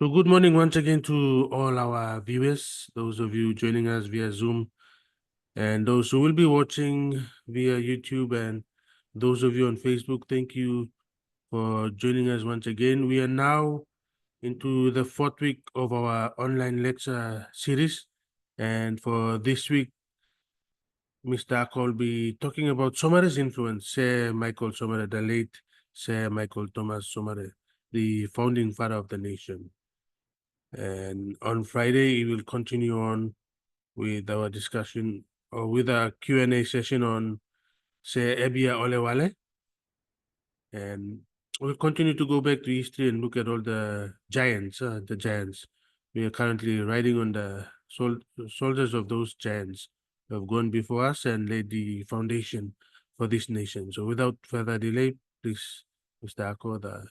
So good morning once again to all our viewers, those of you joining us via Zoom, and those who will be watching via YouTube, and those of you on Facebook. Thank you for joining us once again. We are now into the fourth week of our online lecture series, and for this week, Mr. Ako will be talking about Somare's influence, Sir Michael Somare, the late Sir Michael Thomas Somare, the founding father of the nation. And on Friday, we will continue on with our discussion or with our Q&A session on, say, Ebia Olewale. And we'll continue to go back to history and look at all the giants, We are currently riding on the soldiers of those giants who have gone before us and laid the foundation for this nation. So without further delay, please, Mr. Ako, the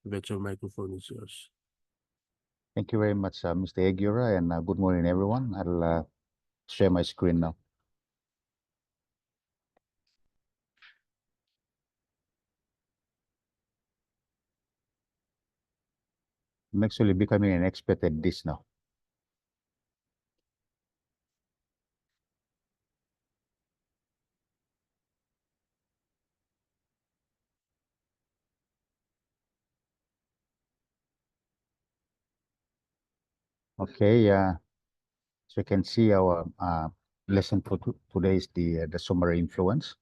virtual microphone is yours. Thank you very much, Mr. Egura, and good morning, everyone. I'll share my screen now. I'm actually becoming an expert at this now. Okay, so you can see our lesson for today is the Somare influence.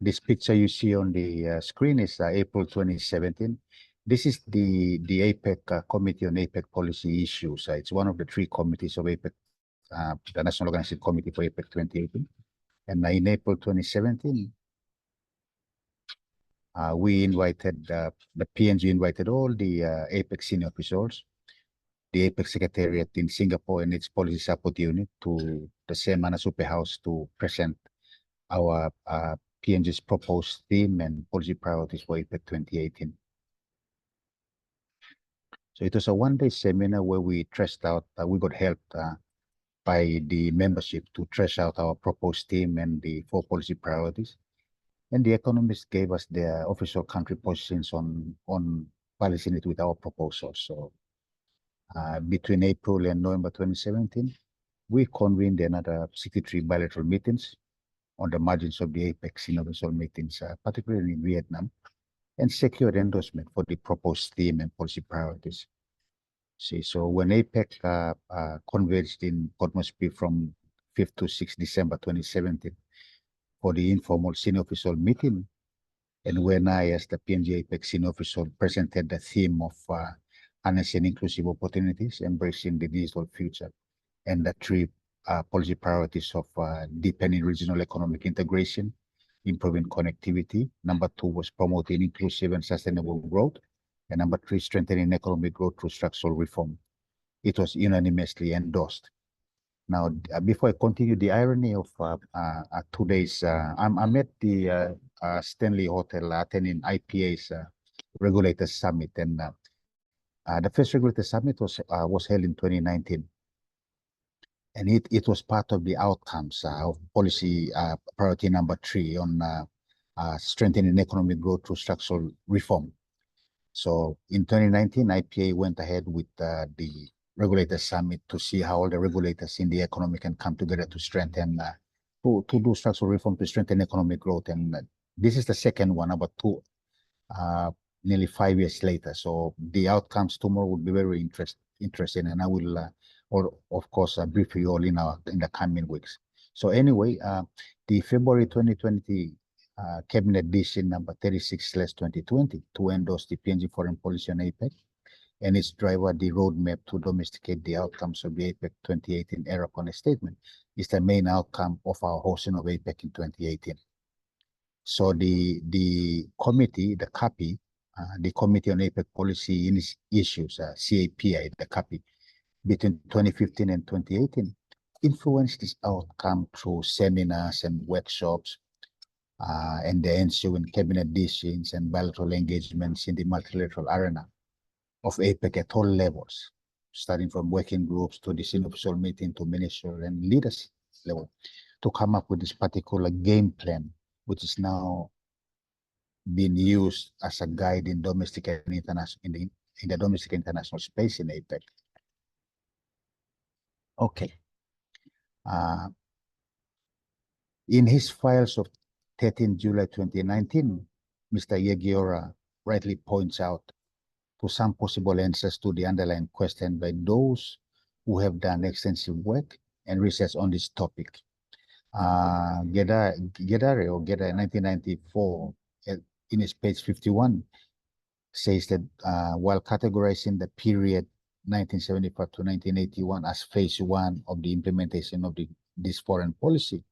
This picture you see on the screen is April 2017. This is the APEC Committee on APEC Policy Issues. It's one of the three committees of APEC, the National Organizing Committee for APEC 2018. And in April 2017, we invited, the PNG invited all the APEC senior officials, the APEC Secretariat in Singapore and its policy support unit to the same Manasupe House to present our PNG's proposed theme and policy priorities for APEC 2018. So it was a one-day seminar where we traced out, we got help by the membership to trace out our proposed theme and the 4 policy priorities. And the economists gave us their official country positions on balancing it with our proposals. So between April and November 2017, we convened another 63 bilateral meetings on the margins of the APEC senior meetings, particularly in Vietnam, and secured endorsement for the proposed theme and policy priorities. See, so when APEC converged in Port Moresby from 5th to 6th December 2017 for the informal senior official meeting, and when I, as the PNG APEC senior official, presented the theme of honest and inclusive opportunities, embracing the digital future, and the 3 policy priorities of deepening regional economic integration, improving connectivity. Number 2 was promoting inclusive and sustainable growth. And number 3, strengthening economic growth through structural reform. It was unanimously endorsed. Now, before I continue, the irony of today's, I'm at the Stanley Hotel attending IPA's Regulators Summit, and the first Regulators Summit was held in 2019. And it was part of the outcomes of policy priority number 3 on strengthening economic growth through structural reform. So in 2019, IPA went ahead with the Regulators Summit to see how all the regulators in the economy can come together to strengthen, to do structural reform to strengthen economic growth. And this is the second one, about nearly 5 years later. So the outcomes tomorrow will be very interesting, and I will, of course, brief you all in the coming weeks. So anyway, the February 2020 Cabinet Decision number 36/2020 to endorse the PNG Foreign Policy on APEC and its driver, the roadmap to domesticate the outcomes of the APEC 2018 ERACON statement, is the main outcome of our hosting of APEC in 2018. So the committee, the CAPI, the Committee on APEC Policy Issues, CAPI, the CAPI, between 2015 and 2018, influenced this outcome through seminars and workshops, and the ensuing cabinet decisions and bilateral engagements in the multilateral arena of APEC at all levels, starting from working groups to the senior official meeting to ministerial and leadership level. to come up with this particular game plan, which is now being used as a guide in domestic and international in the domestic and international space in APEC. Okay. In his files of 13 July 2019, Mr. Yegiora rightly points out to some possible answers to the underlying question by those who have done extensive work and research on this topic. Gedare 1994, in his page 51, says that while categorizing the period 1975 to 1981 as phase one of the implementation of this foreign policy,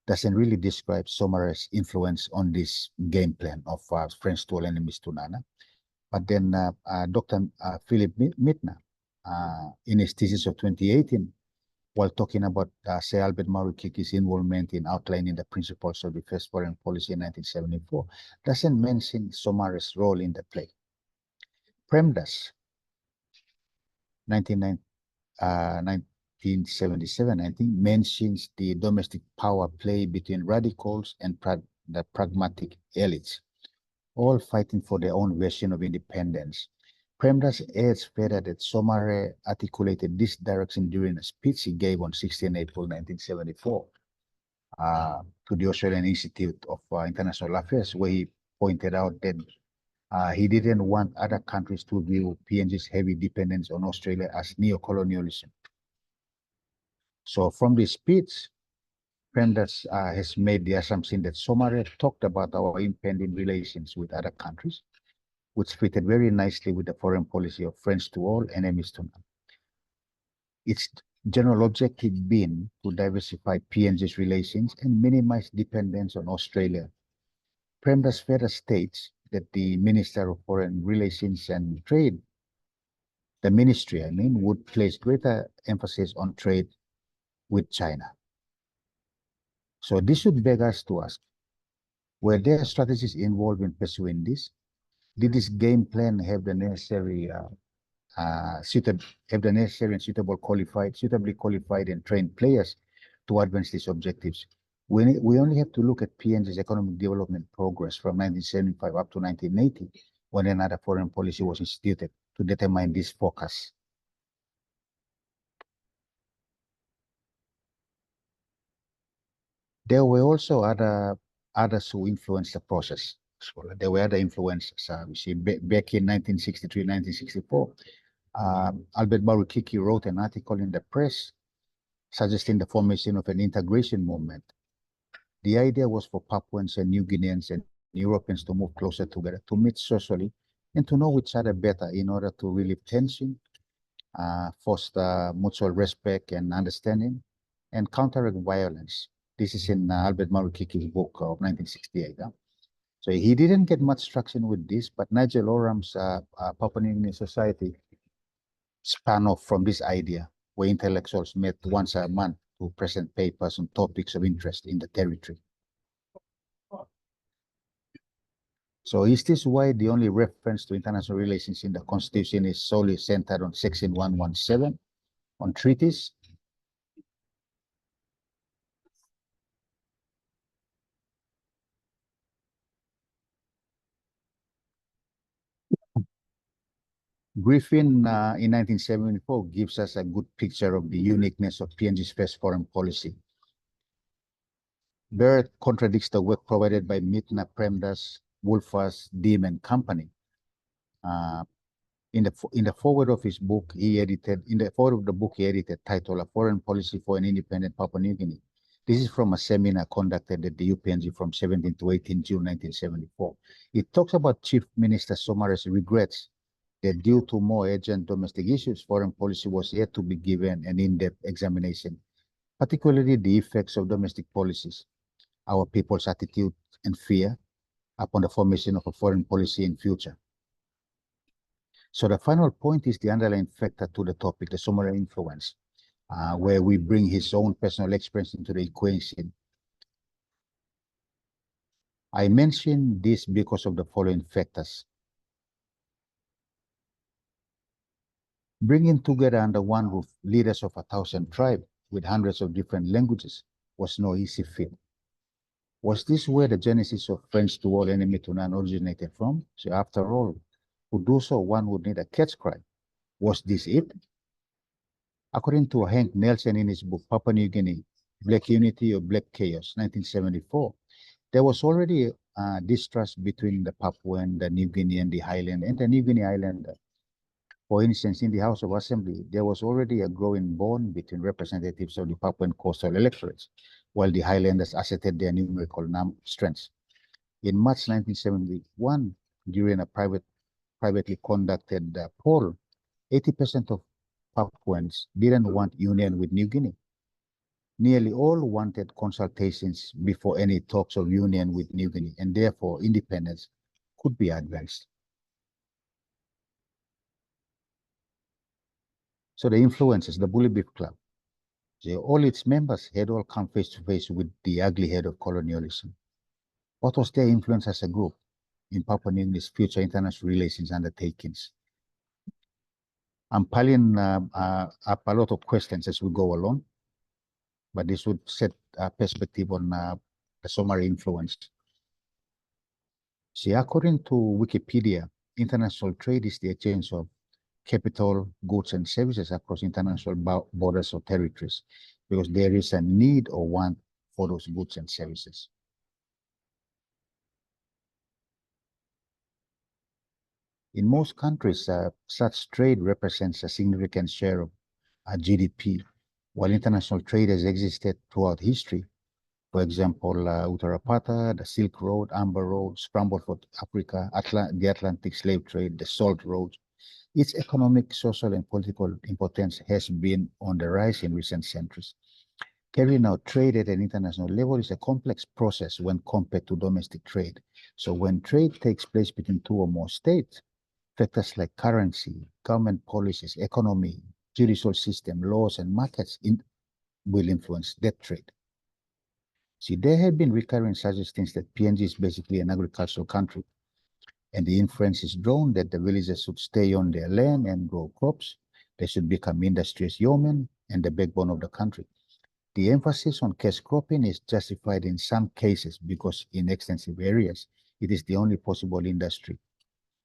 doesn't really describe Somare's influence on this game plan of French to all enemies to none. But then Dr. Philip Mitna, in his thesis of 2018, while talking about Sir Albert Maurikiki's involvement in outlining the principles of the first foreign policy in 1974, doesn't mention Somare's role in the play. Premdas, 1977, I think, mentions the domestic power play between radicals and the pragmatic elites, all fighting for their own version of independence. Premdas adds further that Somare articulated this direction during a speech he gave on 16 April 1974 to the Australian Institute of International Affairs, where he pointed out that he didn't want other countries to view PNG's heavy dependence on Australia as neo-colonialism. So from this speech, Premdas has made the assumption that Somare talked about our impending relations with other countries, which fitted very nicely with the foreign policy of friends to all, enemies to none. Its general objective being to diversify PNG's relations and minimize dependence on Australia. Premdas further states that the Minister of Foreign Relations and Trade, the ministry, would place greater emphasis on trade with China. So this should beg us to ask, were there strategies involved in pursuing this? Did this game plan have the necessary and suitably qualified and trained players to advance these objectives? We only have to look at PNG's economic development progress from 1975 up to 1980, when another foreign policy was instituted, to determine this focus. There were also others who influenced the process. So there were other influences. We see back in 1963, 1964, Albert Maurikiki wrote an article in the press suggesting the formation of an integration movement. The idea was for Papuans and New Guineans and Europeans to move closer together, to meet socially, and to know each other better in order to relieve tension, foster mutual respect and understanding, and counteract violence. This is in Albert Maurikiki's book of 1968. So he didn't get much traction with this, but Nigel Oram's Papua New Guinea Society spun off from this idea, where intellectuals met once a month to present papers on topics of interest in the territory. So is this why the only reference to international relations in the Constitution is solely centered on Section 117 on treaties? Griffin in 1974 gives us a good picture of the uniqueness of PNG's first foreign policy. Barrett contradicts the work provided by Mitna, Premdas, Wolfers, Dim, and company. In the foreword of his book, he edited titled "A Foreign Policy for an Independent Papua New Guinea." This is from a seminar conducted at the UPNG from 17 to 18 June 1974. It talks about Chief Minister Somare's regrets that due to more urgent domestic issues, foreign policy was yet to be given an in-depth examination, particularly the effects of domestic policies, our people's attitude and fear upon the formation of a foreign policy in future. So the final point is the underlying factor to the topic, the Somare influence, where we bring his own personal experience into the equation. I mention this because of the following factors. Bringing together under one roof leaders of 1,000 tribes with hundreds of different languages was no easy feat. Was this where the genesis of French to all enemy to none originated from? So after all, to do so, one would need a cat's cry. Was this it? According to Hank Nelson in his book Papua New Guinea, Black Unity or Black Chaos, 1974, there was already distrust between the Papuan, the New Guinean, the Highland, and the New Guinea Islander. For instance, in the House of Assembly, there was already a growing bond between representatives of the Papuan coastal electorates, while the Highlanders asserted their numerical strengths. In March 1971, during a privately conducted poll, 80% of Papuans didn't want union with New Guinea. Nearly all wanted consultations before any talks of union with New Guinea, and therefore independence could be advanced. So the influences, the Bully Beef Club, all its members had all come face to face with the ugly head of colonialism. What was their influence as a group in Papua New Guinea's future international relations undertakings? I'm piling up a lot of questions as we go along, but this would set a perspective on the Somare influence. See, according to Wikipedia, international trade is the exchange of capital, goods, and services across international borders or territories, because there is a need or want for those goods and services. In most countries, such trade represents a significant share of GDP, while international trade has existed throughout history. For example, Uttarapata, the Silk Road, Amber Road, Scramble for Africa, the Atlantic slave trade, the Salt Road. Its economic, social, and political importance has been on the rise in recent centuries. Carrying out trade at an international level is a complex process when compared to domestic trade. So when trade takes place between two or more states, factors like currency, government policies, economy, judicial system, laws, and markets will influence that trade. See, there have been recurring suggestions that PNG is basically an agricultural country, and the inference is drawn that the villagers should stay on their land and grow crops. They should become industrious yeomen and the backbone of the country. The emphasis on cash cropping is justified in some cases because in extensive areas, it is the only possible industry.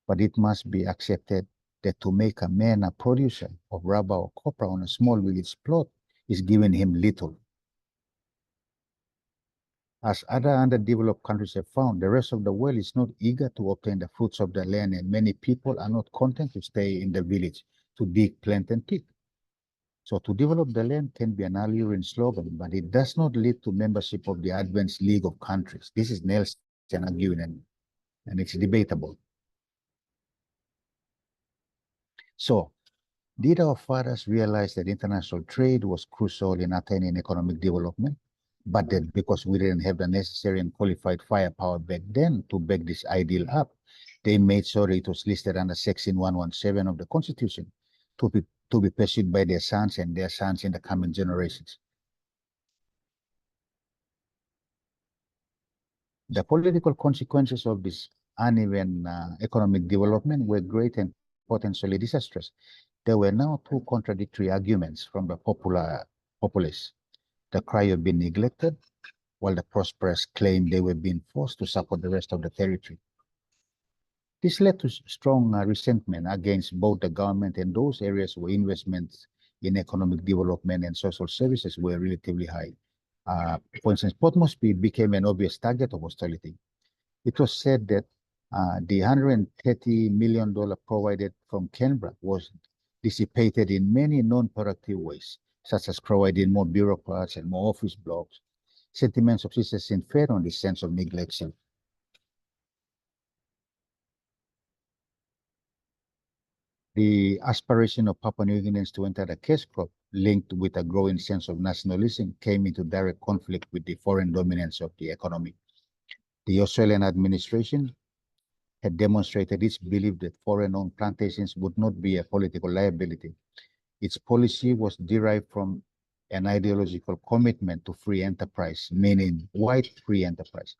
But it must be accepted that to make a man a producer of rubber or copper on a small village plot is giving him little. As other underdeveloped countries have found, the rest of the world is not eager to obtain the fruits of the land, and many people are not content to stay in the village to dig, plant, and pick. So to develop the land can be an alluring slogan, but it does not lead to membership of the Advanced League of Countries. This is Nelson arguing, and it's debatable. So, did our fathers realize that international trade was crucial in attaining economic development? But that because we didn't have the necessary and qualified firepower back then to back this ideal up, they made sure it was listed under Section 117 of the Constitution to be pursued by their sons and their sons in the coming generations. The political consequences of this uneven economic development were great and potentially disastrous. There were now two contradictory arguments from the populace. The cry of being neglected, while the prosperous claimed they were being forced to support the rest of the territory. This led to strong resentment against both the government and those areas where investments in economic development and social services were relatively high. For instance, Port Moresby became an obvious target of hostility. It was said that the $130 million provided from Canberra was dissipated in many non-productive ways, such as providing more bureaucrats and more office blocks. Sentiments of citizens fed on this sense of neglection. The aspiration of Papua New Guineans to enter the cash crop, linked with a growing sense of nationalism, came into direct conflict with the foreign dominance of the economy. The Australian administration had demonstrated its belief that foreign-owned plantations would not be a political liability. Its policy was derived from an ideological commitment to free enterprise, meaning white free enterprise,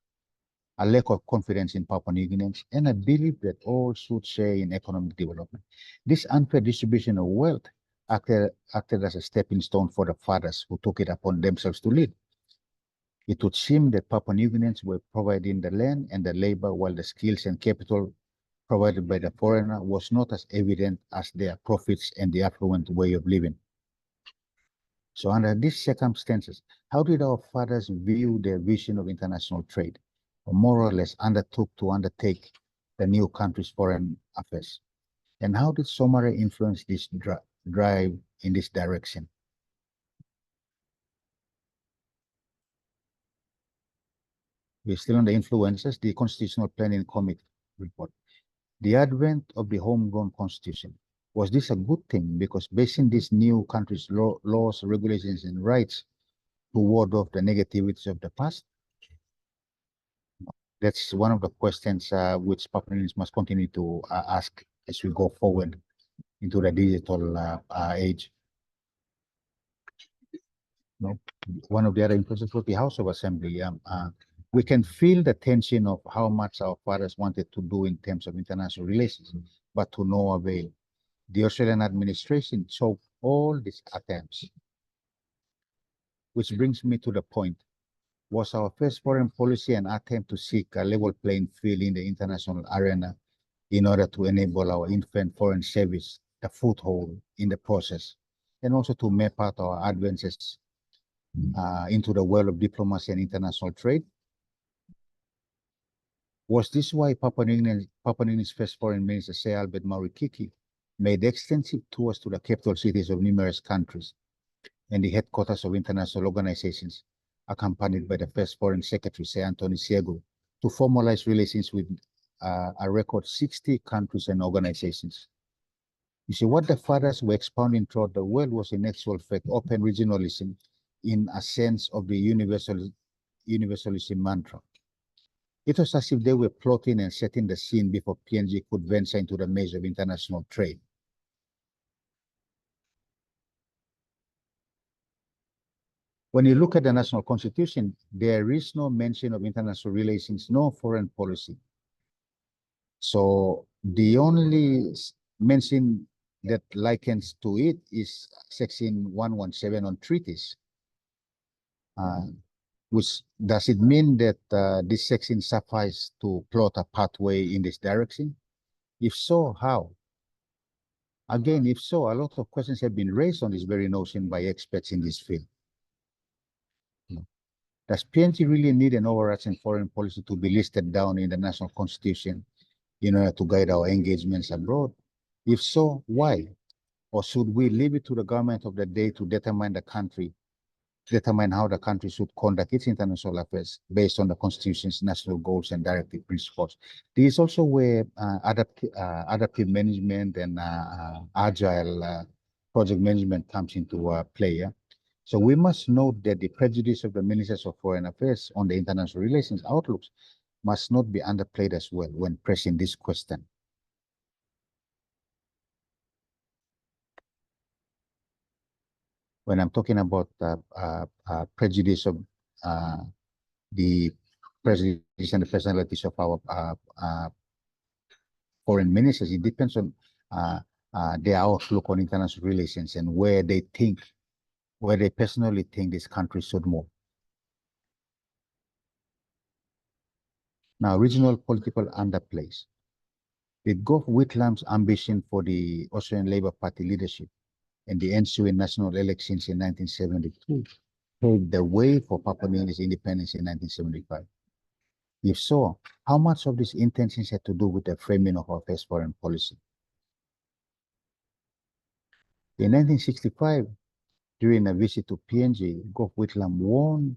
a lack of confidence in Papua New Guineans, and a belief that all should share in economic development. This unfair distribution of wealth acted as a stepping stone for the fathers who took it upon themselves to lead. It would seem that Papua New Guineans were providing the land and the labor, while the skills and capital provided by the foreigner was not as evident as their profits and the affluent way of living. So under these circumstances, how did our fathers view their vision of international trade, or more or less undertake the new country's foreign affairs? And how did Somare influence this drive in this direction? We're still on the influences, the Constitutional Planning Committee report. The advent of the homegrown constitution. Was this a good thing? Because basing this new country's laws, regulations, and rights to ward off the negativities of the past? That's one of the questions which Papuans must continue to ask as we go forward into the digital age. No? One of the other influences was the House of Assembly. We can feel the tension of how much our fathers wanted to do in terms of international relations, but to no avail. The Australian administration choked all these attempts. Which brings me to the point. Was our first foreign policy an attempt to seek a level playing field in the international arena in order to enable our infant foreign service the foothold in the process, and also to map out our advances into the world of diplomacy and international trade? Was this why Papua New Guinea's first foreign minister, Sir Albert Maurikiki, made extensive tours to the capital cities of numerous countries and the headquarters of international organizations, accompanied by the first foreign secretary, Sir Anthony Siego, to formalize relations with a record 60 countries and organizations? You see, what the fathers were expounding throughout the world was in actual fact open regionalism in a sense of the universalism mantra. It was as if they were plotting and setting the scene before PNG could venture into the maze of international trade. When you look at the national constitution, there is no mention of international relations, no foreign policy. So the only mention that likens to it is section 117 on treaties. Which does it mean that this section suffices to plot a pathway in this direction? If so, how? Again, if so, a lot of questions have been raised on this very notion by experts in this field. Does PNG really need an overarching foreign policy to be listed down in the national constitution in order to guide our engagements abroad? If so, why? Or should we leave it to the government of the day to determine how the country should conduct its international affairs based on the Constitution's national goals and directive principles? This is also where adaptive management and agile project management comes into play. So we must note that the prejudice of the ministers of foreign affairs on the international relations outlooks must not be underplayed as well when pressing this question. When I'm talking about prejudice of the prejudice and the personalities of our foreign ministers, it depends on their outlook on international relations and where they personally think this country should move. Now, regional political underplays. With Gough Whitlam's ambition for the Australian Labour Party leadership and the ensuing national elections in 1972 paved the way for Papua New Guinea's independence in 1975. If so, how much of these intentions had to do with the framing of our first foreign policy? In 1965, during a visit to PNG, Gough Whitlam warned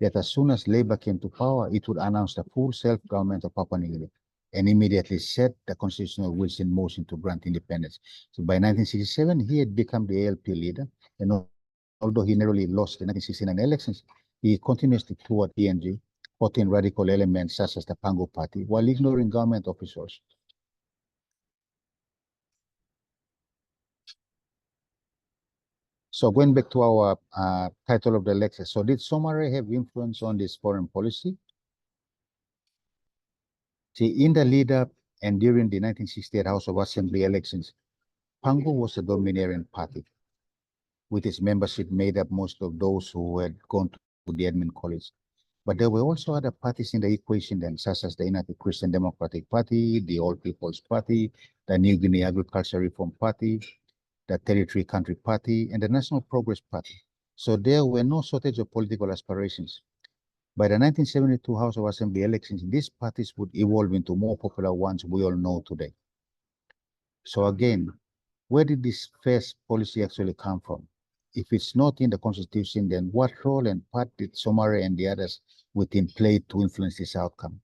that as soon as Labour came to power, it would announce the full self-government of Papua New Guinea and immediately set the constitutional wheels in motion to grant independence. So by 1967, he had become the ALP leader, and although he narrowly lost the 1969 elections, he continuously toured PNG, quoting radical elements such as the Pango Party, while ignoring government officials. So going back to our title of the lecture, so did Somare have influence on this foreign policy? See, in the lead-up and during the 1968 House of Assembly elections, Pango was the domineering party, with its membership made up most of those who had gone to the admin college. But there were also other parties in the equation then, such as the United Christian Democratic Party, the All People's Party, the New Guinea Agriculture Reform Party, the Territory Country Party, and the National Progress Party. So there were no shortage of political aspirations. By the 1972 House of Assembly elections, these parties would evolve into more popular ones we all know today. So again, where did this first policy actually come from? If it's not in the Constitution, then what role and part did Somare and the others within play to influence this outcome?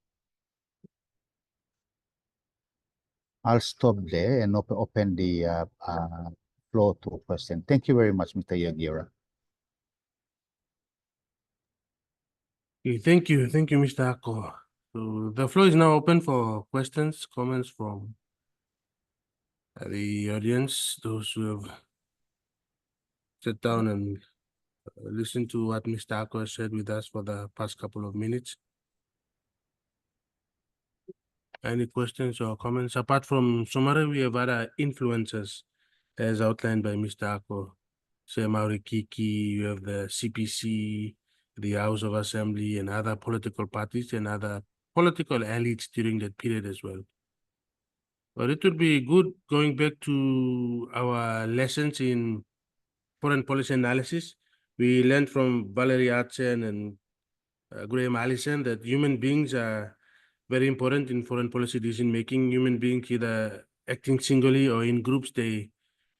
I'll stop there and open the floor to a question. Thank you very much, Mr. Yagira. Okay, thank you. Thank you, Mr. Ako. So the floor is now open for questions, comments from the audience, those who have sat down and listened to what Mr. Ako has shared with us for the past couple of minutes. Any questions or comments? Apart from Somare, we have other influencers as outlined by Mr. Ako. Say Mauri Kiki, you have the CPC, the House of Assembly, and other political parties and other political elites during that period as well. But it would be good going back to our lessons in foreign policy analysis. We learned from Valerie Artsen and Graham Allison that human beings are very important in foreign policy decision making. Human beings, either acting singly or in groups, they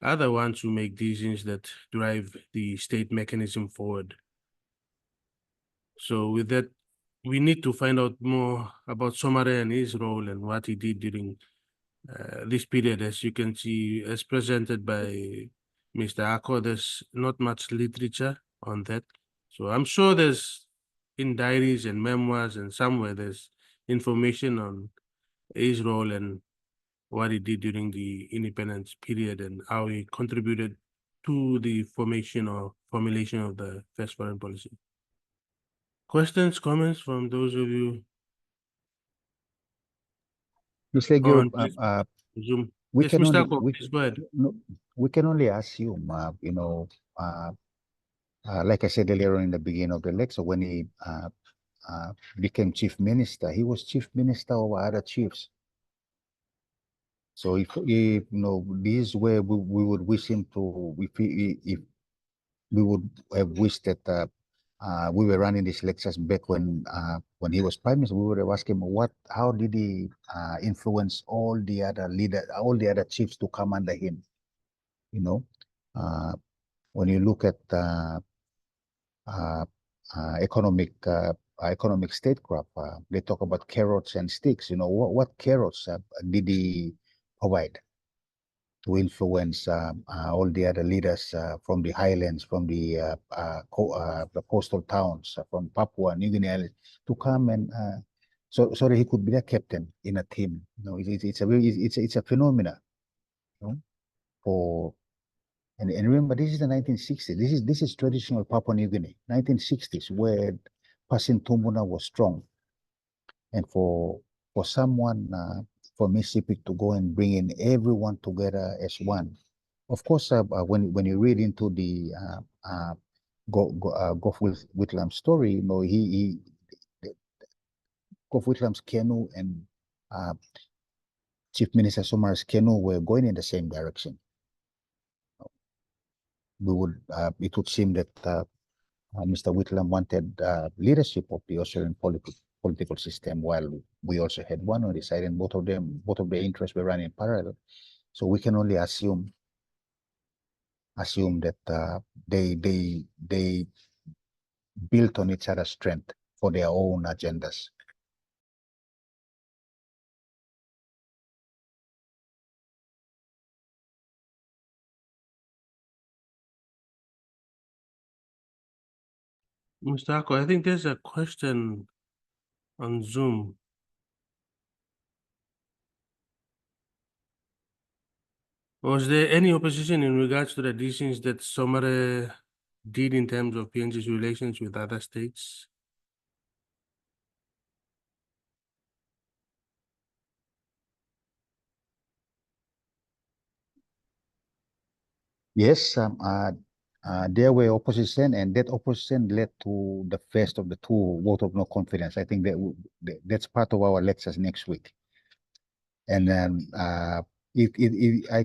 are the ones who make decisions that drive the state mechanism forward. So with that, we need to find out more about Somare and his role and what he did during this period. As you can see, as presented by Mr. Ako, there's not much literature on that. So I'm sure there's in diaries and memoirs and somewhere there's information on his role and what he did during the independence period and how he contributed to the formation or formulation of the first foreign policy. Questions, comments from those of you Mr. on Yagira, Zoom? we Yes, can Mr. only Ako, we please go ahead. no, we can only assume, like I said earlier on in the beginning of the lecture, when he became chief minister, he was chief minister of other chiefs. So if this is where we would wish him to, if we would have wished that we were running these lectures back when he was prime minister, we would have asked him how did he influence all the other leaders, all the other chiefs to come under him? You know, when you look at uh, economic statecraft, they talk about carrots and sticks. You know, what carrots did he provide to influence all the other leaders from the highlands, from the coastal towns, from Papua New Guinea to come and so that he could be the captain in a team. You know, it's a phenomena. You know, for and remember, this is the 1960s. This is traditional Papua New Guinea, 1960s, where passing Tumuna was strong, and for someone from Mississippi to go and bring in everyone together as one. Of course, when you read into the Gough Whitlam's story, you know Gough Whitlam's canoe and Chief Minister Somare's canoe were going in the same direction. It would seem that Mr. Whitlam wanted leadership of the Australian political system, while we also had one on the side, and both of their interests were running parallel. So we can only assume that they built on each other's strength for their own agendas. Mr. Ako, I think there's a question on Zoom. Was there any opposition in regards to the decisions that Somare did in terms of PNG's relations with other states? Yes, there were opposition, and that opposition led to the first of the two vote of no confidence. I think that's part of our lectures next week. And then I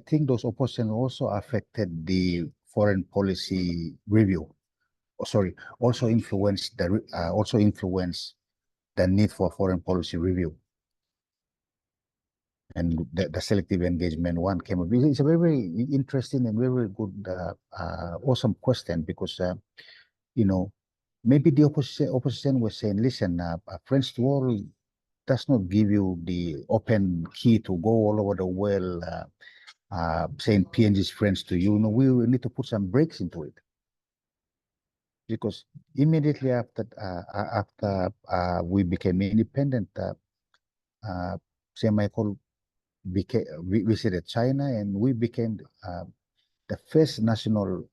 think those opposition also affected the foreign policy review. Oh, sorry, also influenced the need for foreign policy review. And the selective engagement one came up. It's a very, very interesting and very, very good, awesome question, because you know, maybe the opposition was saying, listen, friends to all does not give you the open key to go all over the world, saying PNG's friends to you. We need to put some brakes into it, because immediately after we became independent, Saint Michael visited China, and we became the first national.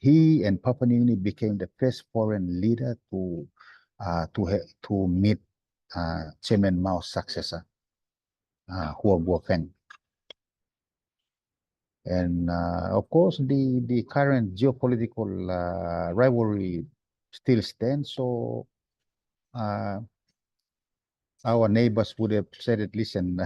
He and Papua New Guinea became the first foreign leader to meet Chairman Mao's successor, Hua Guofeng. And of course, the current geopolitical rivalry still stands. So our neighbors would have said it, listen,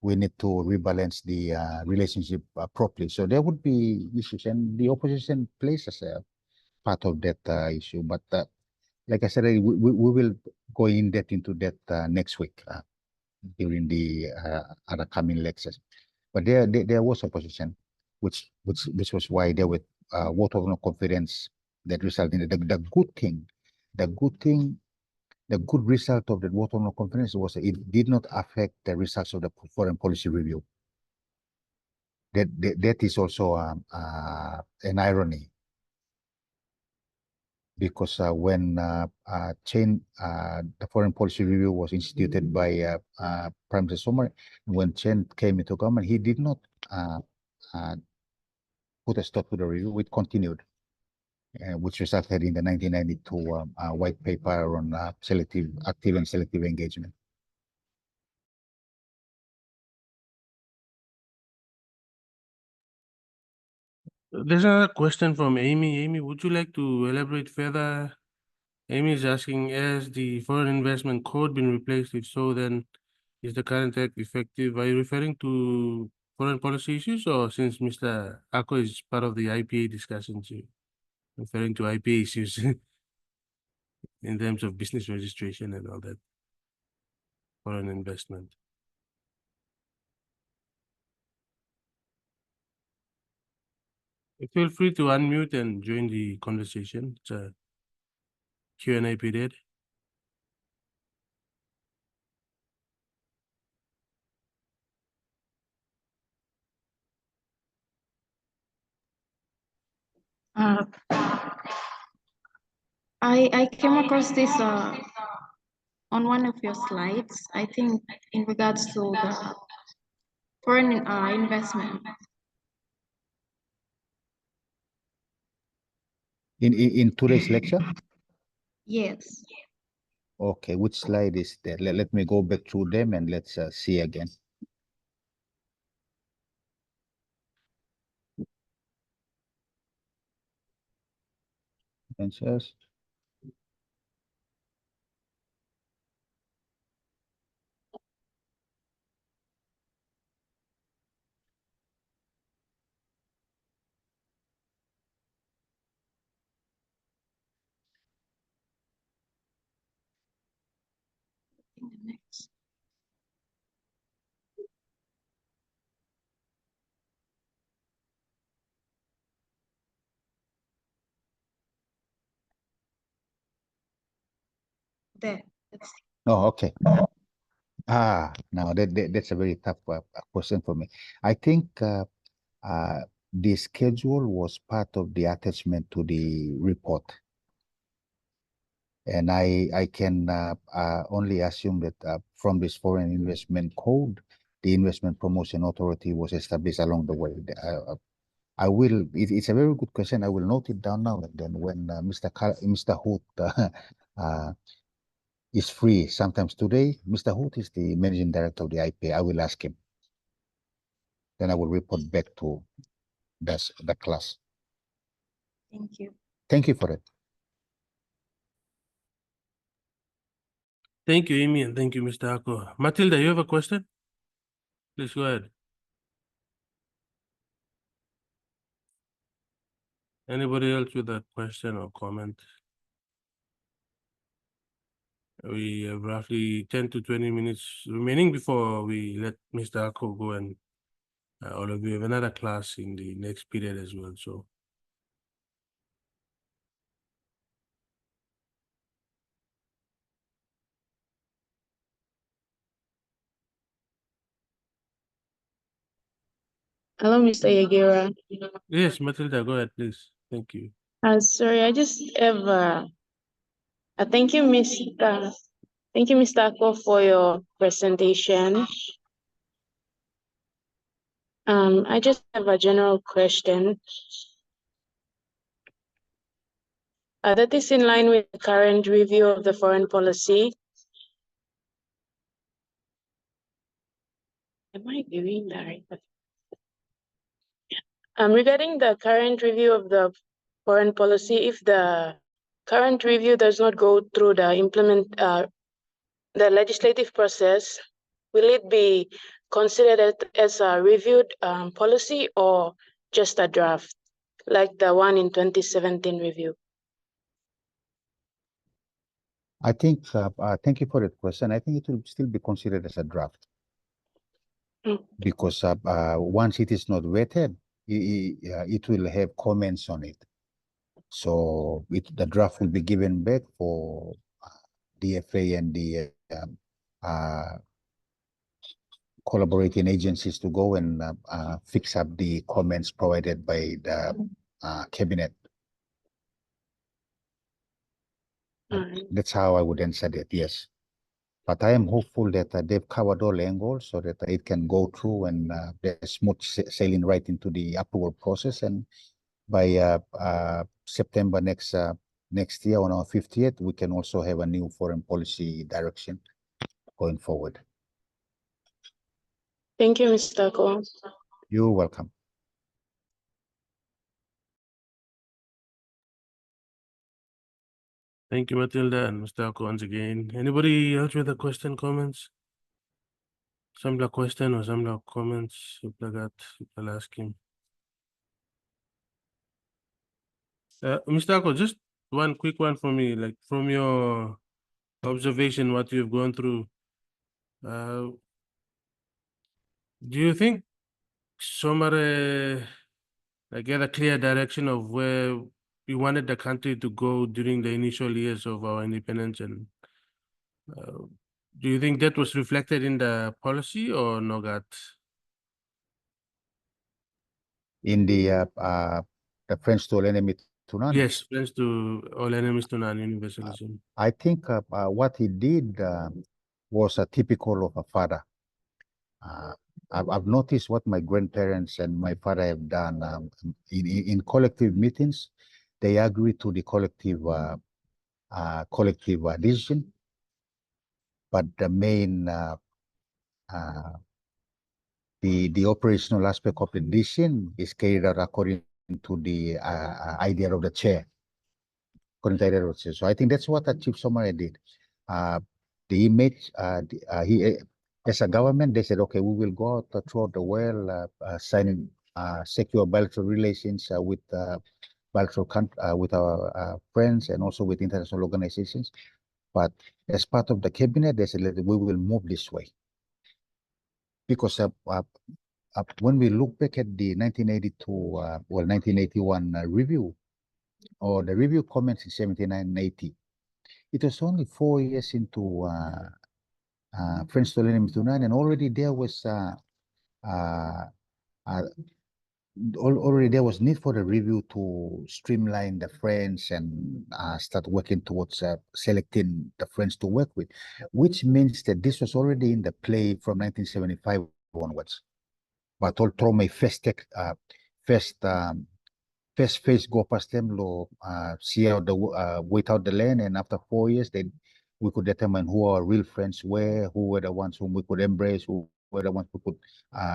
we need to rebalance the relationship properly. So there would be issues, and the opposition plays as a part of that issue. But like I said, we will go in depth into that next week during the other coming lectures. But there was opposition, which was why there were vote of no confidence that resulted in the good thing. The good result of the vote of no confidence was it did not affect the results of the foreign policy review. That is also an irony, because when the foreign policy review was instituted by Prime Minister Somare, when Chen came into government, he did not put a stop to the review. It continued, which resulted in the 1992 white paper on active and selective engagement. There's another question from Amy. Amy, would you like to elaborate further? Amy is asking, has the Foreign Investment Code been replaced? If so, then is the current act effective? Are you referring to foreign policy issues, or since Mr. Ako is part of the IPA discussions, you referring to IPA issues in terms of business registration and all that, foreign investment? Feel free to unmute and join the conversation. It's a Q&A period. I came across this on one of your slides, I think in regards to the foreign investment. In today's lecture? Yes. Okay, which slide is that? Let me go back through them and let's see again. Answers. Next. There. Oh, okay. Now that's a very tough question for me. I think the schedule was part of the attachment to the report, and I can only assume that from this foreign investment code, the investment promotion authority was established along the way. I will. It's a very good question. I will note it down now, and then when Mr. Hoot is free sometimes today. Mr. Hoot is the managing director of the IPA. I will ask him. then I will report back to the class. Thank you. Thank you for it. Thank you, Amy, and thank you, Mr. Ako. Matilda, you have a question? Please go ahead. Anybody else with a question or comment? We have roughly 10 to 20 minutes remaining before we let Mr. Ako go, and all of you have another class in the next period as well. So Hello, Mr. Yagira. yes, Matilda, go ahead, please. Thank you. Sorry, I just have thank you, Mr. Ako, for your presentation. I just have a general question. That is in line with the current review of the foreign policy. Am I doing that right? Regarding the current review of the foreign policy, if the current review does not go through the legislative process, will it be considered as a reviewed policy or just a draft, like the one in 2017 review? I think, thank you for that question. I think it will still be considered as a draft. Because once it is not vetted, it will have comments on it. So the draft will be given back for DFA and the collaborating agencies to go and fix up the comments provided by the cabinet. That's how I would answer that, yes. But I am hopeful that they've covered all angles so that it can go through and there's smooth sailing right into the approval process. And by September next year, on our 50th, we can also have a new foreign policy direction going forward. Thank you, Mr. Ako. You're welcome. Thank you, Matilda and Mr. Ako once again. Anybody else with a question, comments? Some question or some comments? People asking. Mr. Ako, just one quick one for me, like from your observation, what you've gone through. Do you think Somare get a clear direction of where we wanted the country to go during the initial years of our independence, and do you think that was reflected in the policy or not? In the friends to all enemy to none? Yes, friends to all enemies to none, universalism. I think what he did was typical of a father. I've noticed what my grandparents and my father have done in collective meetings. They agree to the collective decision, but the main the operational aspect of the decision is carried out according to the idea of the chair. So I think that's what Chief Somare did. The image, as a government, they said, okay, we will go out throughout the world, signing secure bilateral relations with with our friends and also with international organizations. But as part of the cabinet, they said, we will move this way. Because when we look back at the 1981 review, or the review comments in 79 and 80, it was only 4 years into Friends to Enemy to None, and already there was need for the review to streamline the friends and start working towards selecting the friends to work with, which means that this was already in the play from 1975 onwards. But all through my first phase go past them, see out the wait out the land, and after 4 years, then we could determine who our real friends were, who were the ones whom we could embrace, who where I want to put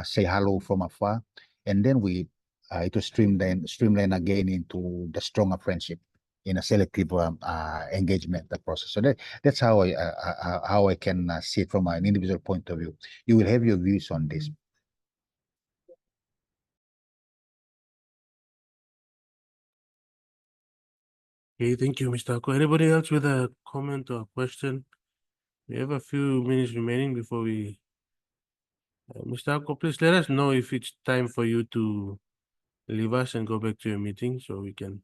say hello from afar, and then we it was streamline again into the stronger friendship in a selective engagement process. So that's how I can see it from an individual point of view. You will have your views on this. Okay, thank you, Mr. Ako. Anybody else with a comment or a question? We have a few minutes remaining before we. Mr. Ako, please let us know if it's time for you to leave us and go back to your meeting so we can.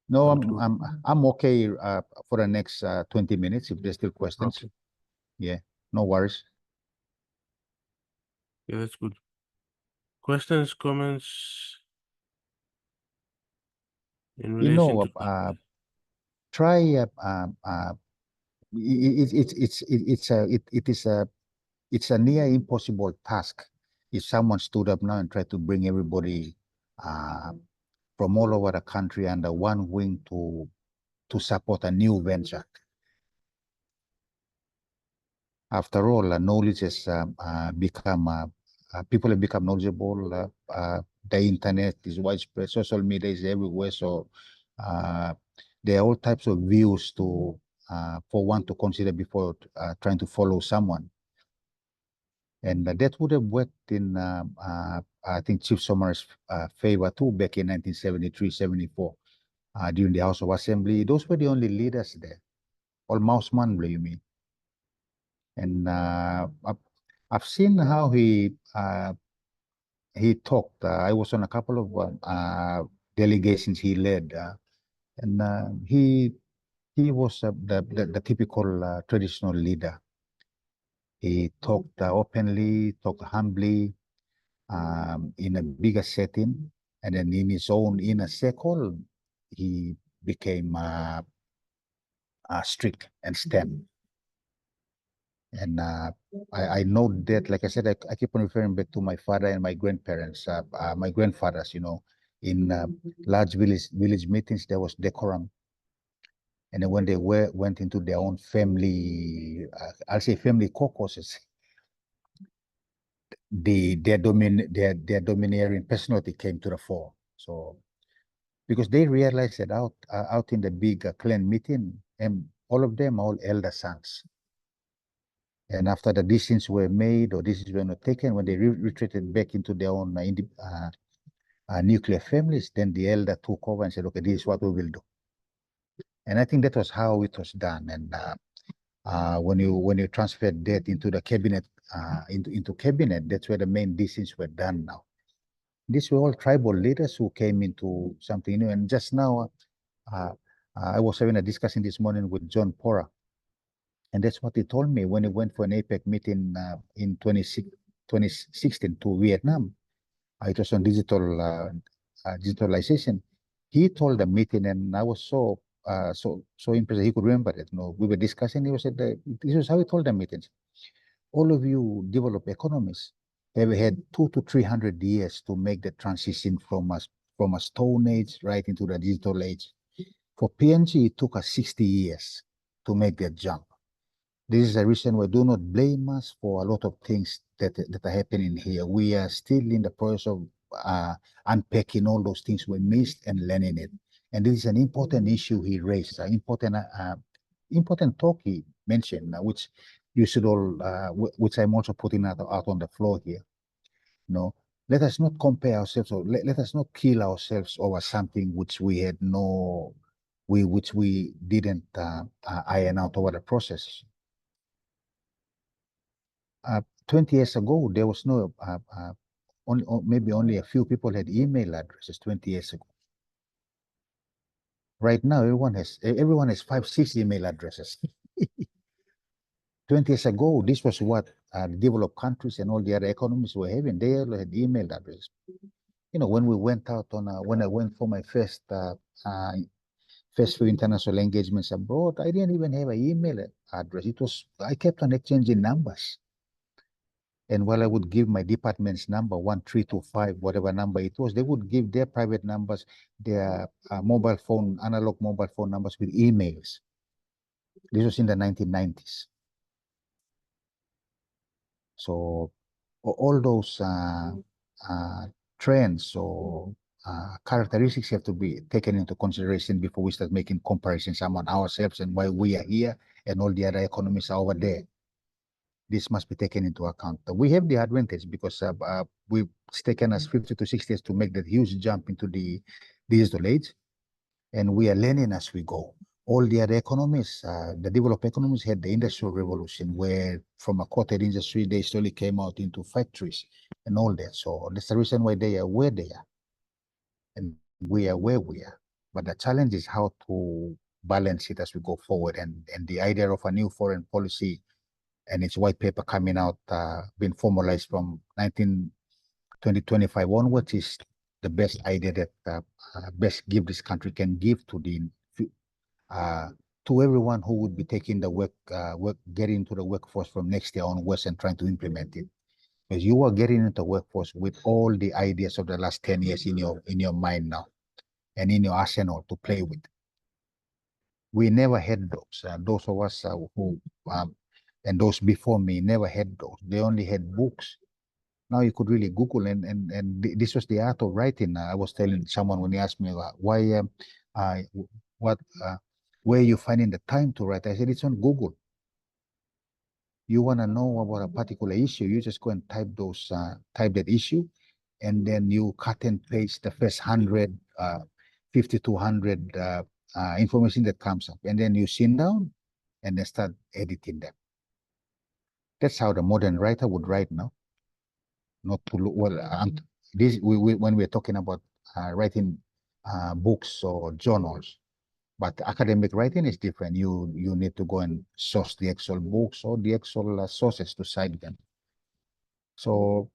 No, conclude. I'm okay for the next 20 minutes if there's still questions. Okay. Yeah, no worries. Yeah, that's good. Questions, comments in You relation know, to try it's a near impossible task if someone stood up now and tried to bring everybody from all over the country under one wing to support a new venture. After all, knowledge has become people have become knowledgeable. The internet is widespread, social media is everywhere, so there are all types of views to for one to consider before trying to follow someone. And that would have worked in, I think, Chief Somare's favor too back in 1973, 74, during the House of Assembly. Those were the only leaders there. All mouse manble, you mean? And I've seen how he talked. I was on a couple of delegations he led, and he was the typical traditional leader. He talked openly, talked humbly, in a bigger setting, and then in his own inner circle, he became strict and stern. And I know that, like I said, I keep on referring back to my father and my grandparents, my grandfathers. You know, in large village meetings, there was decorum. And then when they went into their own family, I'll say family caucuses, their domineering personality came to the fore. So because they realized that out in the big clan meeting, and all of them are all elder sons. And after the decisions were made or decisions were not taken, when they retreated back into their own nuclear families, then the elder took over and said, okay, this is what we will do. And I think that was how it was done. And when you transferred that into the cabinet, into cabinet, that's where the main decisions were done now. These were all tribal leaders who came into something new. And just now, I was having a discussion this morning with John Pora. And that's what he told me when he went for an APEC meeting in 2016 to Vietnam. It was on digitalization. He told the meeting, and I was so impressed that he could remember it. You know, we were discussing. He said this is how he told the meetings. All of you developed economies have had 200 to 300 years to make the transition from a stone age right into the digital age. For PNG, it took us 60 years to make that jump. This is a reason why do not blame us for a lot of things that are happening here. We are still in the process of unpacking all those things we missed and learning it. And this is an important issue he raised, an important talk he mentioned, which you should all, which I'm also putting out on the floor here. You know, let us not compare ourselves, or let us not kill ourselves over something which we had which we didn't iron out over the process. 20 years ago, there was no, maybe only a few people had email addresses 20 years ago. Right now, everyone has 5, 6 email addresses. 20 years ago, this was what developed countries and all the other economies were having. They all had email addresses. You know, when we went out when I went for my first few international engagements abroad, I didn't even have an email address. I kept on exchanging numbers. And while I would give my department's number, 1325, whatever number it was, they would give their private numbers, their analog mobile phone numbers with emails. This was in the 1990s. So all those trends or characteristics have to be taken into consideration before we start making comparisons among ourselves and why we are here and all the other economies are over there. This must be taken into account. We have the advantage because it's taken us 50 to 60 years to make that huge jump into the digital age, and we are learning as we go. All the other economies, the developed economies had the industrial revolution where from a cottage industry, they slowly came out into factories and all that. So that's the reason why they are where they are and we are where we are. But the challenge is how to balance it as we go forward. And the idea of a new foreign policy and its white paper coming out, being formalized from 2025 onwards is the best idea that best give this country can give to the to everyone who would be taking the getting into the workforce from next year onwards and trying to implement it. Because you are getting into the workforce with all the ideas of the last 10 years in your mind now and in your arsenal to play with. We never had those. Those of us who and those before me never had those. They only had books. Now you could really Google and this was the art of writing. I was telling someone when he asked me why, where are you finding the time to write? I said, it's on Google. You want to know about a particular issue, you just go and type that issue, and then you cut and paste the first 100, 50 to 100 information that comes up, and then you sit down and then start editing them. That's how the modern writer would write now. Not to look well. When we're talking about writing books or journals, but academic writing is different. You need to go and source the actual books or the actual sources to cite them. So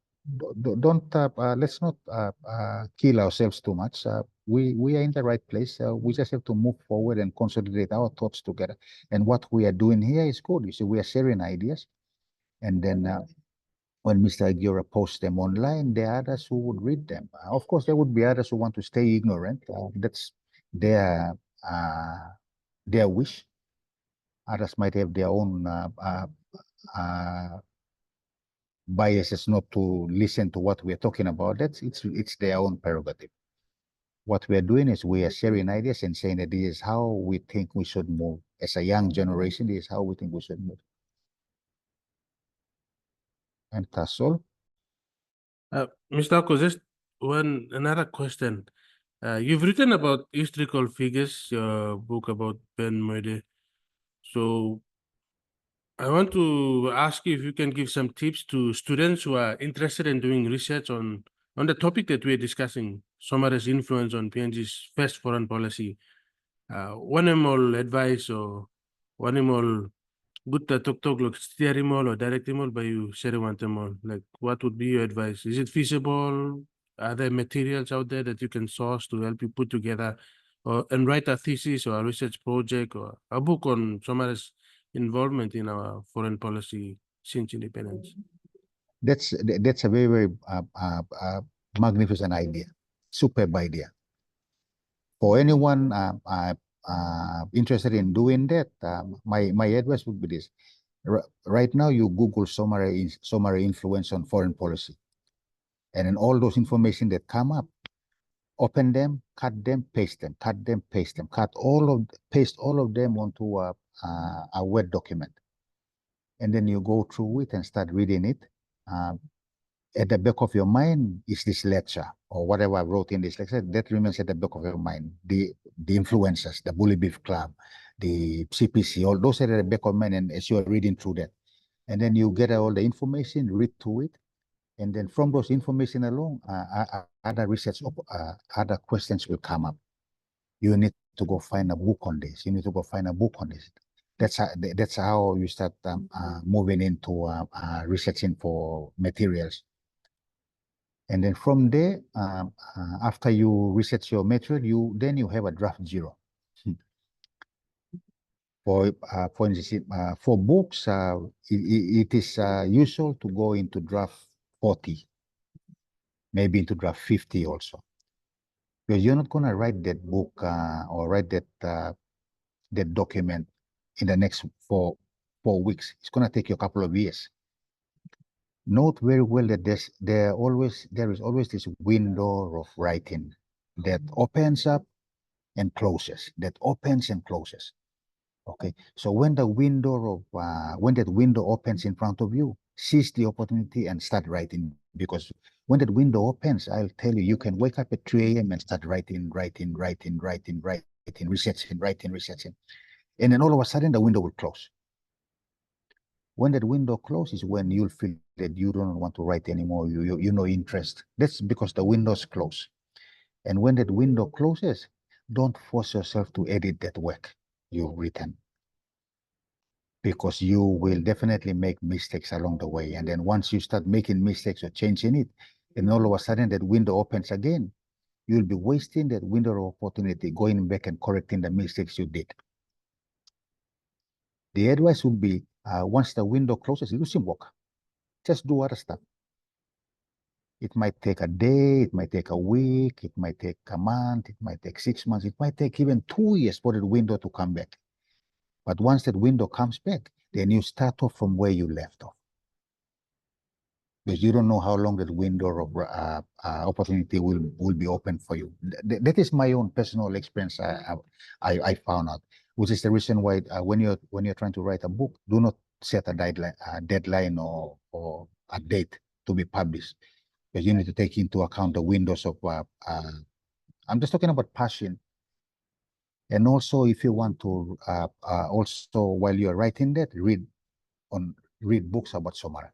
don't let's not kill ourselves too much. We are in the right place. We just have to move forward and consolidate our thoughts together. And what we are doing here is good. You see, we are sharing ideas, and then when Mr. Aguirre posts them online, there are others who would read them. Of course, there would be others who want to stay ignorant. That's their wish. Others might have their own biases not to listen to what we're talking about. It's their own prerogative. What we're doing is we are sharing ideas and saying that this is how we think we should move. As a young generation, this is how we think we should move. And that's all. Mr. Ako, just another question. You've written about historical figures, your book about Ben Moide. So I want to ask you if you can give some tips to students who are interested in doing research on the topic that we're discussing, Somare's influence on PNG's first foreign policy. One more advice or one more good talk like steering mall or directing mall by you sharing one mall. Like what would be your advice? Is it feasible? Are there materials out there that you can source to help you put together and write a thesis or a research project or a book on Somare's involvement in our foreign policy since independence? That's a very, very magnificent idea, superb idea. For anyone interested in doing that, my advice would be this. Right now, you Google Somare influence on foreign policy. And in all those information that come up, open them, cut them, paste them, cut them, paste them, paste all of them onto a Word document. And then you go through it and start reading it. At the back of your mind is this lecture or whatever I wrote in this lecture, that remains at the back of your mind. The influencers, the Bully Beef Club, the CPC, all those are at the back of mind, and as you are reading through that. And then you get all the information, read through it, and then from those information alone, other research, other questions will come up. You need to go find a book on this. You need to go find a book on this. That's how you start moving into researching for materials. And then from there, after you research your material, then you have a draft zero. For books, it is usual to go into draft 40, maybe into draft 50 also. Because you're not going to write that book or write that document in the next 4 weeks. It's going to take you a couple of years. Note very well that there is always this window of writing that opens up and closes, that opens and closes. Okay, so when the window of when that window opens in front of you, seize the opportunity and start writing, because when that window opens, I'll tell you, you can wake up at 3 a.m. and start writing, researching, and then all of a sudden the window will close. When that window closes, when you'll feel that you don't want to write anymore, you no interest. That's because the window's closed. And when that window closes, don't force yourself to edit that work you've written, because you will definitely make mistakes along the way. And then once you start making mistakes or changing it, and all of a sudden that window opens again, you'll be wasting that window of opportunity, going back and correcting the mistakes you did. The advice would be, once the window closes, lose work. Just do other stuff. It might take a day, it might take a week, it might take a month, it might take 6 months, it might take even 2 years for the window to come back. But once that window comes back, then you start off from where you left off. Because you don't know how long that window of opportunity will be open for you. That is my own personal experience. I found out, which is the reason why when you're trying to write a book, do not set a deadline or a date to be published, because you need to take into account the windows of. I'm just talking about passion, and also if you want to also while you're writing that, read books about Somare.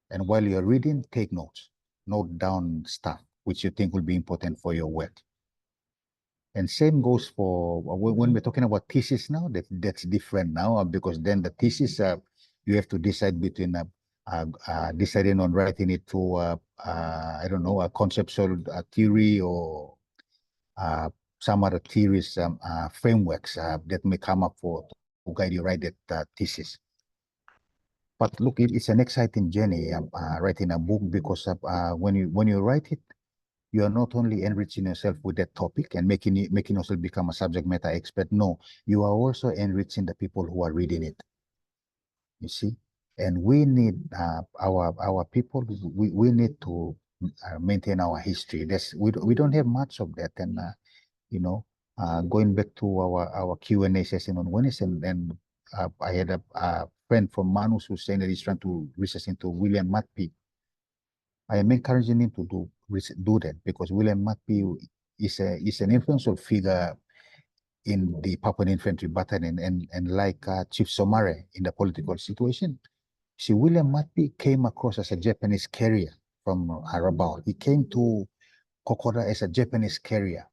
And while you're reading, take notes. Note down stuff which you think will be important for your work. And same goes for when we're talking about thesis now. That's different now, because then the thesis you have to decide between deciding on writing it to I don't know, a conceptual theory or some other theories frameworks that may come up to guide you write that thesis. But look, it's an exciting journey writing a book, because when you write it, you are not only enriching yourself with that topic and making yourself become a subject matter expert. No, you are also enriching the people who are reading it. You see, and we need our people. We need to maintain our history. We don't have much of that, and you know, going back to our Q&A session on Wednesday, and I had a friend from Manus who's saying that he's trying to research into William Matpey. I am encouraging him to do that, because William Matpey is an influential figure in the Papuan Infantry Battalion, and like Chief Somare in the political situation. See, William Matpey came across as a Japanese carrier from Rabaul. He came to Kokoda as a Japanese carrier.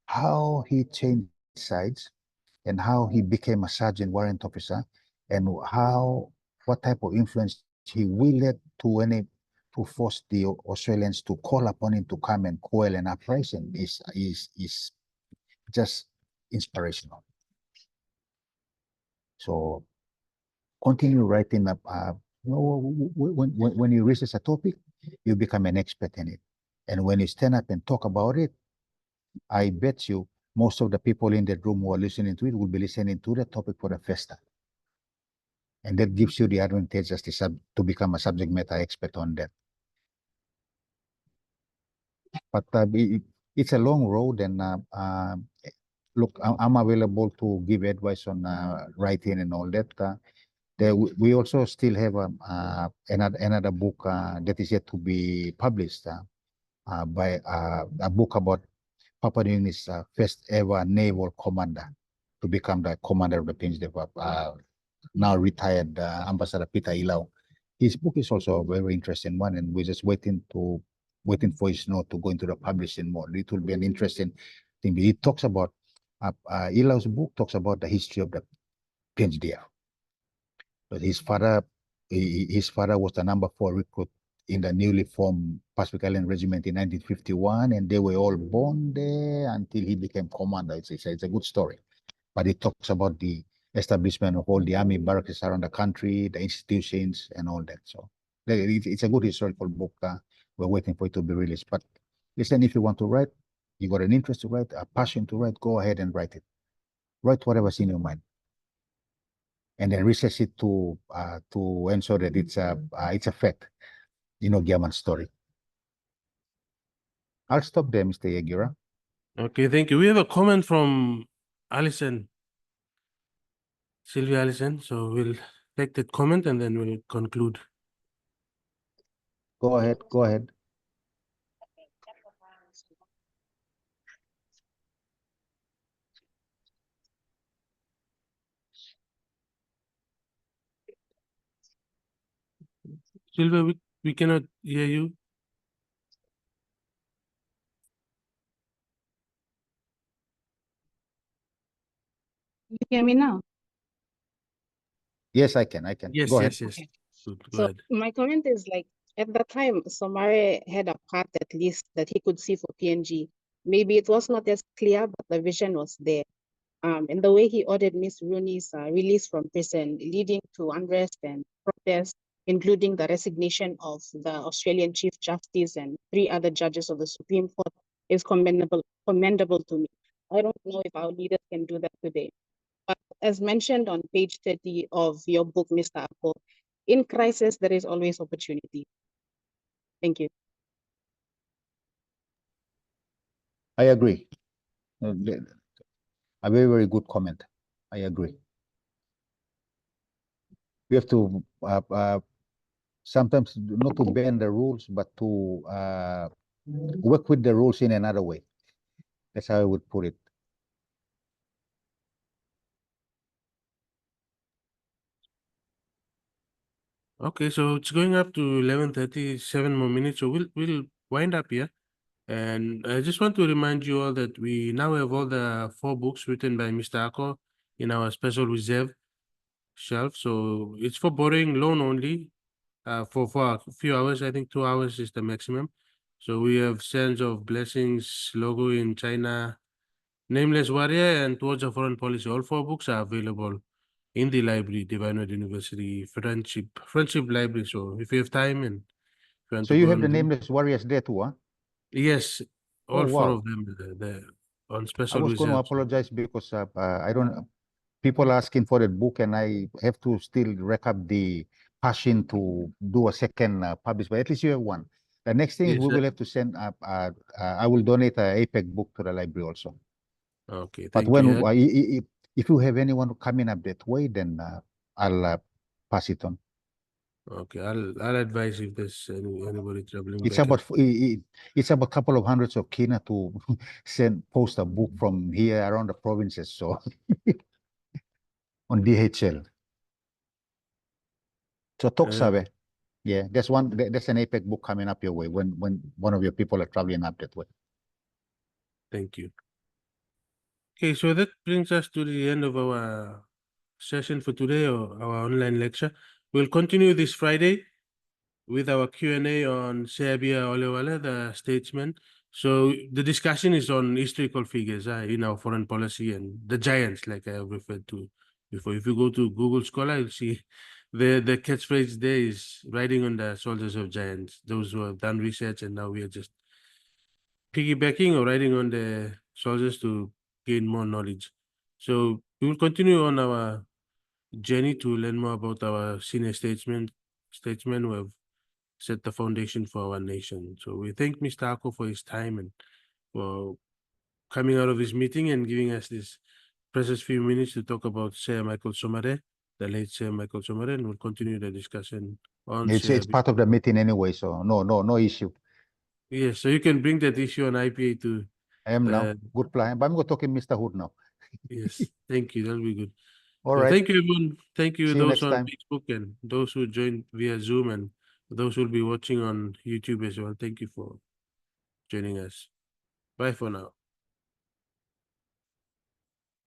How he changed sides, and how he became a sergeant warrant officer, and what type of influence he wielded to force the Australians to call upon him to come and quell an uprising is just inspirational. So continue writing up. When you research a topic, you become an expert in it, and when you stand up and talk about it, I bet you most of the people in that room who are listening to it will be listening to the topic for the first time. And that gives you the advantage as to become a subject matter expert on that. But it's a long road, and look, I'm available to give advice on writing and all that. We also still have another book that is yet to be published by a book about Papua New Guinea's first ever naval commander to become the commander of the PNG, now retired Ambassador Peter Ilau. His book is also a very interesting one, and we're just waiting for his note to go into the publishing mode. It will be an interesting thing. He talks about Ilau's book talks about the history of the PNGDF. But his father was the number 4 recruit in the newly formed Pacific Island Regiment in 1951, and they were all born there until he became commander. It's a good story, but it talks about the establishment of all the army barracks around the country, the institutions, and all that. So it's a good historical book. We're waiting for it to be released. But listen, if you want to write, you got an interest to write, a passion to write, go ahead and write it. Write whatever's in your mind. and then recess it to ensure that it's a fact, Giaman story. I'll stop there, Mr. Yagira. Okay, thank you. We have a comment from Alison, Sylvia Allison. So we'll take that comment and then we'll conclude. Go ahead. Go ahead. Sylvia, we cannot hear you. You hear me now? Yes, I can. I can. Yes, Go ahead. yes, yes. Okay. Good, go So ahead. my comment is like at that time, Somare had a path at least that he could see for PNG. Maybe it was not as clear, but the vision was there. And the way he ordered Miss Rooney's release from prison, leading to unrest and protest, including the resignation of the Australian Chief Justice and 3 other judges of the Supreme Court, is commendable to me. I don't know if our leaders can do that today. But as mentioned on page 30 of your book, Mr. Ako, in crisis, there is always opportunity. Thank you. I agree. A very, very good comment. I agree. We have to sometimes not to bend the rules, but to work with the rules in another way. That's how I would put it. Okay, so it's going up to 11:30, 7 more minutes. So we'll wind up here. And I just want to remind you all that we now have all the 4 books written by Mr. Ako in our special reserve shelf. So it's for borrowing loan only. For a few hours, I think 2 hours is the maximum. So we have Sands of Blessings, Logo in China, Nameless Warrior, and Towards a Foreign Policy. All 4 books are available in the library, Divine Word University Friendship Library. So if you have time and if you want So to you go have the and read, Nameless Warriors there too, huh? yes, Oh, all 4 wow. of them they're on I special was going to reserve. So apologize because I don't. People asking for that book, and I have to still rack up the passion to do a second publish. But at least you have one. The next thing is yes, we will have to send up. I will donate a APEC book to the library also. okay, But thank when you. if you have anyone coming up that way, then I'll pass it on. Okay, I'll advise if there's anybody traveling It's back and about it's about a couple of hundreds of kina to post a book from here around the provinces. So on DHL. So talk sabe. Yeah, there's an APEC book coming up your way when one of your people are traveling up that way. thank you. Okay, so that brings us to the end of our session for today, or our online lecture. We'll continue this Friday with our Q&A on Serbia Olewale, the statesman. So the discussion is on historical figures in our foreign policy and the giants, like I have referred to before. If you go to Google Scholar, you'll see the catchphrase there is riding on the shoulders of giants, those who have done research, and now we are just piggybacking or riding on the shoulders to gain more knowledge. So we will continue on our journey to learn more about our senior statesmen who have set the foundation for our nation. So we thank Mr. Ako for his time and for coming out of his meeting and giving us this precious few minutes to talk about Sir Michael Somare, the late Sir Michael Somare, and we'll continue the discussion on It's part of the meeting anyway, so no issue. Yes, so you can bring that issue on IPA to I am now. Good plan. But I'm going to talk to Mr. Hood now. yes, thank you. That'll be good. All So right. thank you, everyone. Thank you, See you those next on time. Facebook and those who joined via Zoom and those who will be watching on YouTube as well. Thank you for joining us. Bye for now.